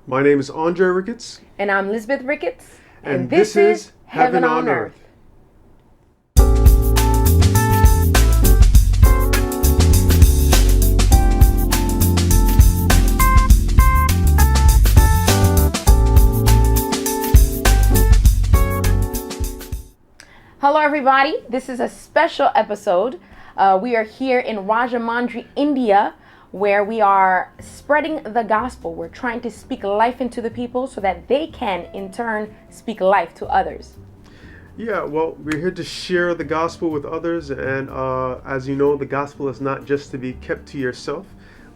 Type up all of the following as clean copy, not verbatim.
My name is Andre Ricketts. And I'm Elizabeth Ricketts. And this is Heaven on Earth. Hello, everybody. This is a special episode. We are here in Rajahmundry, India, where we are spreading the gospel. We're trying to speak life into the people so that they can, in turn, speak life to others. Yeah, well, we're here to share the gospel with others. And as you know, the gospel is not just to be kept to yourself,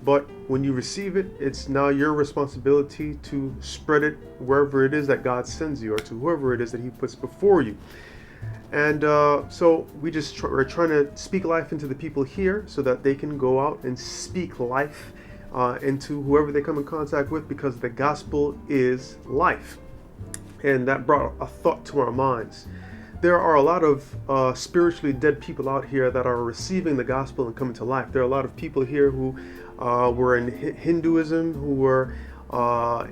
but when you receive it, it's now your responsibility to spread it wherever it is that God sends you, or to whoever it is that He puts before you. And so we're trying to speak life into the people here so that they can go out and speak life into whoever they come in contact with, because the gospel is life. And that brought a thought to our minds. There are a lot of spiritually dead people out here that are receiving the gospel and coming to life. There are a lot of people here who were in Hinduism, who were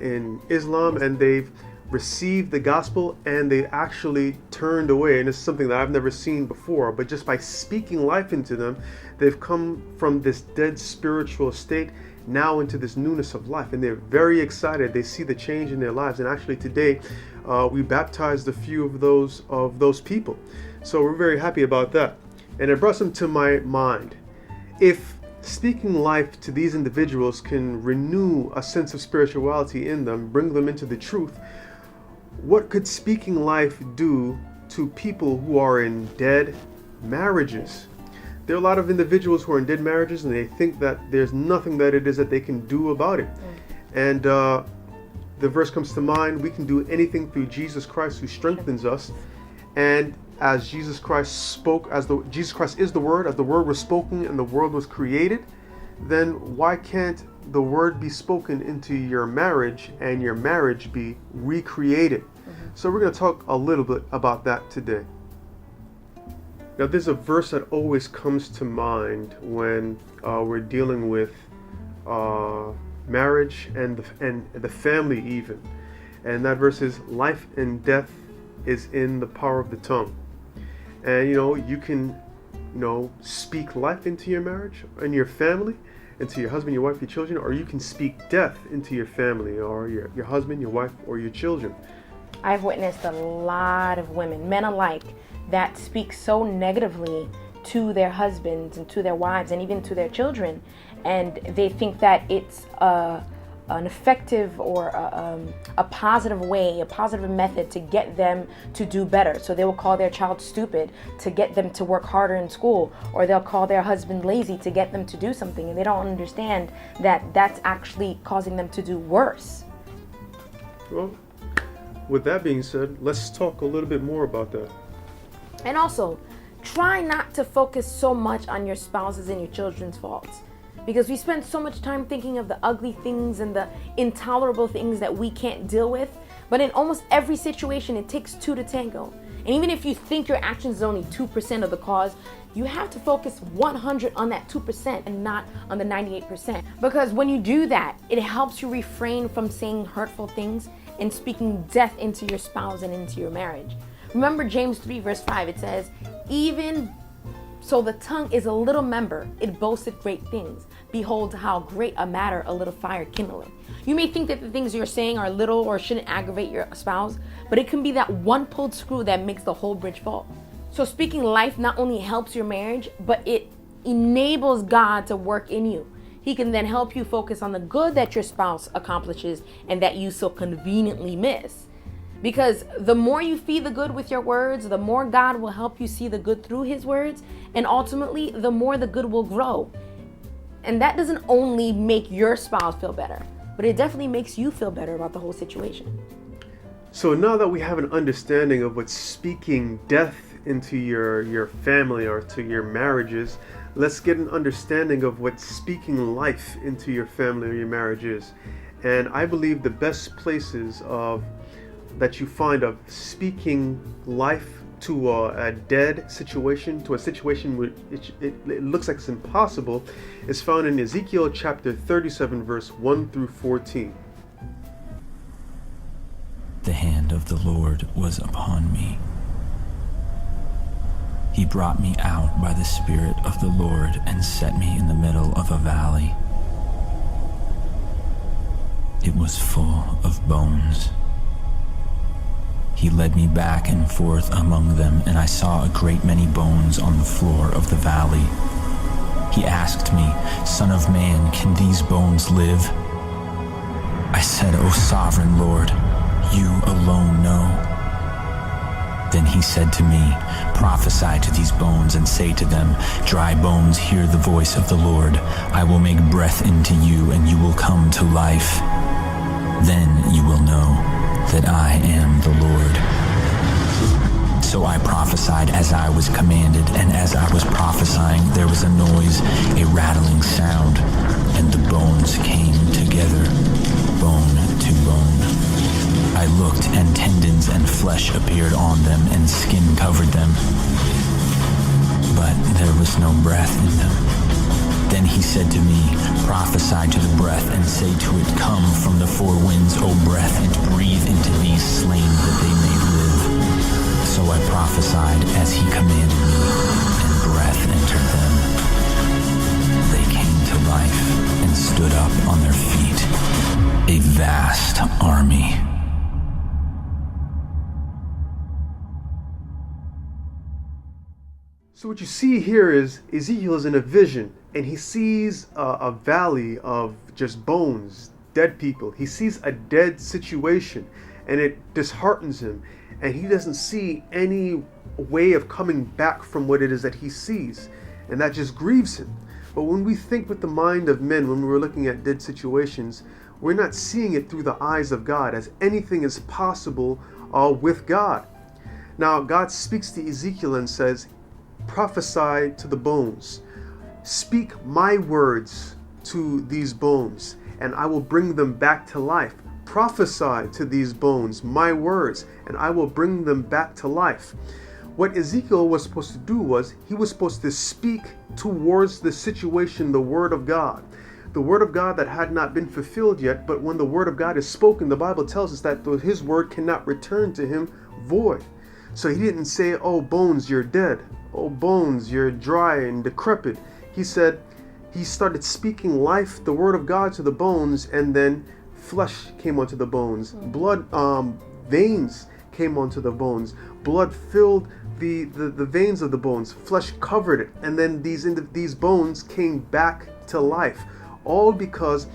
in Islam, and they've received the gospel and they actually turned away. And it's something that I've never seen before, but just by speaking life into them, they've come from this dead spiritual state now into this newness of life, and they're very excited. They see the change in their lives. And actually today we baptized a few of those people, so we're very happy about that. And it brought some to my mind. If speaking life to these individuals can renew a sense of spirituality in them, bring them into the truth, what could speaking life do to people who are in dead marriages? There are a lot of individuals who are in dead marriages, and they think that there's nothing that it is that they can do about it. And the verse comes to mind: we can do anything through Jesus Christ who strengthens us. And as Jesus Christ spoke, Jesus Christ is the Word, as the Word was spoken and the world was created, then why can't the Word be spoken into your marriage and your marriage be recreated? So we're going to talk a little bit about that today. Now, there's a verse that always comes to mind when we're dealing with marriage and the family even. And that verse is, life and death is in the power of the tongue. And you can speak life into your marriage and your family, into your husband, your wife, your children, or you can speak death into your family, or your husband, your wife, or your children. I've witnessed a lot of women, men alike, that speak so negatively to their husbands and to their wives and even to their children, and they think that it's an effective or a positive way, a positive method to get them to do better. So they will call their child stupid to get them to work harder in school, or they'll call their husband lazy to get them to do something, and they don't understand that that's actually causing them to do worse. Well, with that being said, let's talk a little bit more about that. And also, try not to focus so much on your spouse's and your children's faults, because we spend so much time thinking of the ugly things and the intolerable things that we can't deal with. But in almost every situation, it takes two to tango. And even if you think your actions is only 2% of the cause, you have to focus 100 on that 2% and not on the 98%. Because when you do that, it helps you refrain from saying hurtful things and speaking death into your spouse and into your marriage. Remember James 3 verse 5, it says, even so the tongue is a little member, it boasteth great things. Behold how great a matter a little fire kindleth. You may think that the things you're saying are little or shouldn't aggravate your spouse, but it can be that one pulled screw that makes the whole bridge fall. So speaking life not only helps your marriage, but it enables God to work in you. He can then help you focus on the good that your spouse accomplishes and that you so conveniently miss. Because the more you feed the good with your words, the more God will help you see the good through His words, and ultimately the more the good will grow. And that doesn't only make your spouse feel better, but it definitely makes you feel better about the whole situation. So now that we have an understanding of what speaking death into your family or to your marriages, let's get an understanding of what speaking life into your family or your marriage is. And I believe the best places that you find of speaking life to a dead situation, to a situation where it looks like it's impossible, is found in Ezekiel chapter 37 verse 1 through 14. The hand of the Lord was upon me. He brought me out by the Spirit of the Lord and set me in the middle of a valley. It was full of bones. He led me back and forth among them, and I saw a great many bones on the floor of the valley. He asked me, "Son of man, can these bones live?" I said, "O sovereign Lord, you alone know." Then he said to me, "Prophesy to these bones and say to them, dry bones, hear the voice of the Lord. I will make breath into you, and you will come to life. Then you will know that I am the Lord." So I prophesied as I was commanded, and as I was prophesying, there was a noise, a rattling sound, and the bones came together, bone to bone. I looked, and tendons and flesh appeared on them, and skin covered them, but there was no breath in them. Then he said to me, "Prophesy to the breath, and say to it, come from the four winds, O breath, and breathe into these slain that they may live." So I prophesied as he commanded me, and breath entered them. They came to life and stood up on their feet, a vast army. So what you see here is Ezekiel is in a vision, and he sees a valley of just bones, dead people. He sees a dead situation, and it disheartens him, and he doesn't see any way of coming back from what it is that he sees, and that just grieves him. But when we think with the mind of men, when we're looking at dead situations, we're not seeing it through the eyes of God, as anything is possible with God. Now, God speaks to Ezekiel and says, "Prophesy to the bones. Speak my words to these bones, and I will bring them back to life. Prophesy to these bones my words, and I will bring them back to life." What Ezekiel was supposed to do was, he was supposed to speak towards the situation the word of God. The word of God that had not been fulfilled yet, but when the word of God is spoken, the Bible tells us that his word cannot return to him void. So he didn't say, "Oh bones, you're dead. Oh bones, you're dry and decrepit." He said, he started speaking life, the word of God, to the bones, and then flesh came onto the bones. Blood, veins came onto the bones. Blood filled the veins of the bones. Flesh covered it, and then these bones came back to life, all because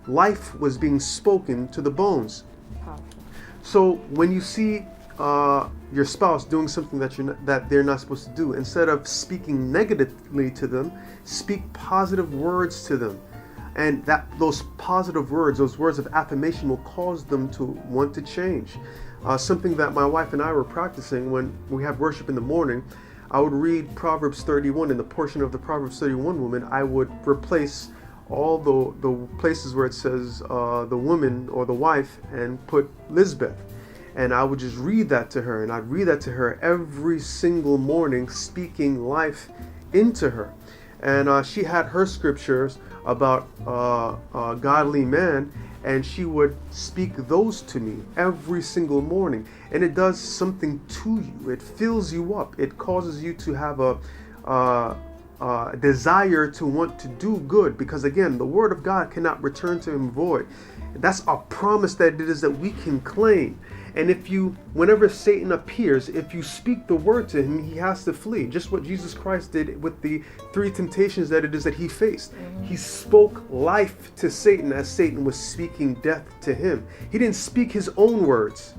life was being spoken to the bones. So when you see your spouse doing something that they're not supposed to do, instead of speaking negatively to them, speak positive words to them, and those positive words, those words of affirmation, will cause them to want to change. Something that my wife and I were practicing when we have worship in the morning, I would read Proverbs 31. In the portion of the Proverbs 31 woman, I would replace all the places where it says the woman or the wife and put Lisbeth. And I would just read that to her, and I'd read that to her every single morning, speaking life into her. And she had her scriptures about a godly man, and she would speak those to me every single morning. And it does something to you. It fills you up. It causes you to have a desire to want to do good, because again, the word of God cannot return to him void. That's a promise that it is that we can claim. And whenever Satan appears, if you speak the word to him, he has to flee. Just what Jesus Christ did with the 3 temptations that it is that he faced. He spoke life to Satan as Satan was speaking death to him. He didn't speak his own words,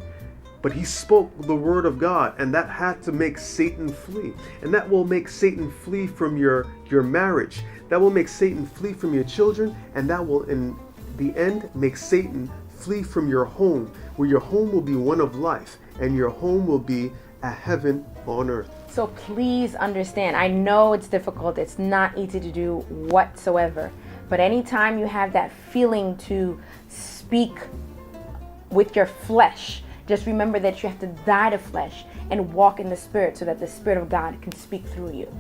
but he spoke the word of God, and that had to make Satan flee. And that will make Satan flee from your marriage. That will make Satan flee from your children, and that will, in the end, make Satan flee from your home, where your home will be one of life, and your home will be a heaven on earth. So please understand, I know it's difficult, it's not easy to do whatsoever, but anytime you have that feeling to speak with your flesh, just remember that you have to die to flesh and walk in the Spirit, so that the Spirit of God can speak through you.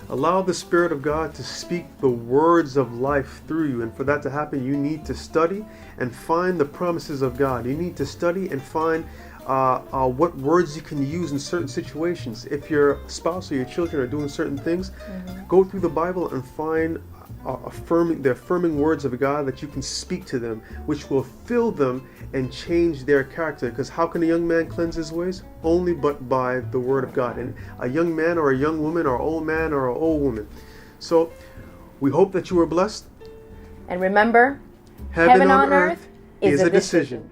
Allow the Spirit of God to speak the words of life through you. And for that to happen, you need to study and find the promises of God. You need to study and find what words you can use in certain situations. If your spouse or your children are doing certain things, go through the Bible and find the affirming words of God that you can speak to them, which will fill them and change their character. Because how can a young man cleanse his ways? Only but by the word of God. And a young man or a young woman or old man or an old woman. So we hope that you are blessed. And remember, Heaven on earth is a decision.